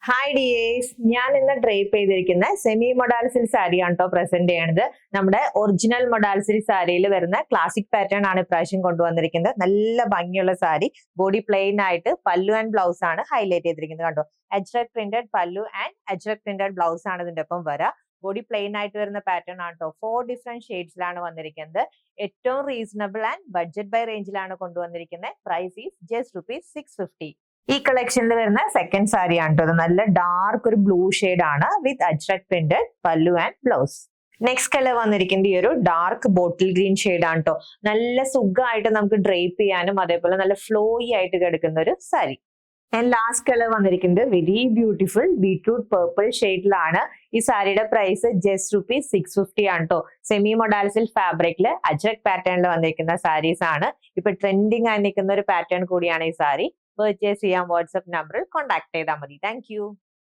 Hi dears, ഞാൻ ഇന്ന് drape ചെയ്തിരിക്കുന്ന സെമി മൊഡാൽ സിൽക്ക് സാരിയാണ് കേട്ടോ പ്രസന്റ് ചെയ്യണത്. നമ്മുടെ ഒറിജിനൽ മൊഡാൽ സിൽക്ക് സാരിയിൽ വരുന്ന ക്ലാസിക് പാറ്റേൺ ആണ് ഇപ്രാവശ്യം കൊണ്ടുവന്നിരിക്കുന്നത്. നല്ല ഭംഗിയുള്ള സാരി, ബോഡി പ്ലെയിൻ ആയിട്ട് പല്ലു ആൻഡ് ബ്ലൗസ് ആണ് ഹൈലൈറ്റ് ചെയ്തിരിക്കുന്നത്. കണ്ടോ, അജ്രക് പ്രിന്റഡ് പല്ലു ആൻഡ് അജ്രക് പ്രിന്റഡ് ബ്ലൗസ് ആണ് ഇതിന്റെ ഒപ്പം വരാ. ബോഡി പ്ലെയിൻ ആയിട്ട് വരുന്ന പാറ്റേൺ ആണ് കേട്ടോ. 4 ഡിഫറെന്റ് ഷെയ്ഡ്സിലാണ് വന്നിരിക്കുന്നത്. ഏറ്റവും റീസണബിൾ ആൻഡ് ബഡ്ജറ്റ് ബൈ റേഞ്ചിലാണ് കൊണ്ടുവന്നിരിക്കുന്നത്. Price is just ₹650. ഈ കളക്ഷനിൽ വരുന്ന സെക്കൻഡ് സാരി ആണ് കേട്ടോ. നല്ല ഡാർക്ക് ഒരു ബ്ലൂ ഷെയ്ഡ് ആണ് വിത്ത് അജ്രക് പ്രിന്റഡ് പല്ലു ആൻഡ് ബ്ലൗസ്. നെക്സ്റ്റ് കളർ വന്നിരിക്കുന്നത് ഈ ഒരു ഡാർക്ക് ബോട്ടിൽ ഗ്രീൻ ഷെയ്ഡ് ആണ് കേട്ടോ. നല്ല സുഖമായിട്ട് നമുക്ക് ഡ്രേപ്പ് ചെയ്യാനും അതേപോലെ നല്ല ഫ്ലോയി ആയിട്ട് കിടക്കുന്ന ഒരു സാരി. ആൻഡ് ലാസ്റ്റ് കളർ വന്നിരിക്കുന്നത് വെരി ബ്യൂട്ടിഫുൾ ബീട്രൂട്ട് പേർപ്പിൾ ഷെയ്ഡിലാണ്. ഈ സാരിയുടെ പ്രൈസ് ജസ്റ്റ് ₹650 ആണ് കേട്ടോ. സെമി മൊഡാൽസിൽ ഫാബ്രിക്കില് അജ്രക് പാറ്റേണിൽ വന്നിരിക്കുന്ന സാരീസ് ആണ്. ഇപ്പൊ ട്രെൻഡിങ് ആയി നിൽക്കുന്ന ഒരു പാറ്റേൺ കൂടിയാണ് ഈ സാരി. പർച്ചേസ് ചെയ്യാൻ വാട്സ്ആപ്പ് നമ്പറിൽ കോൺടാക്ട് ചെയ്താൽ മതി. താങ്ക്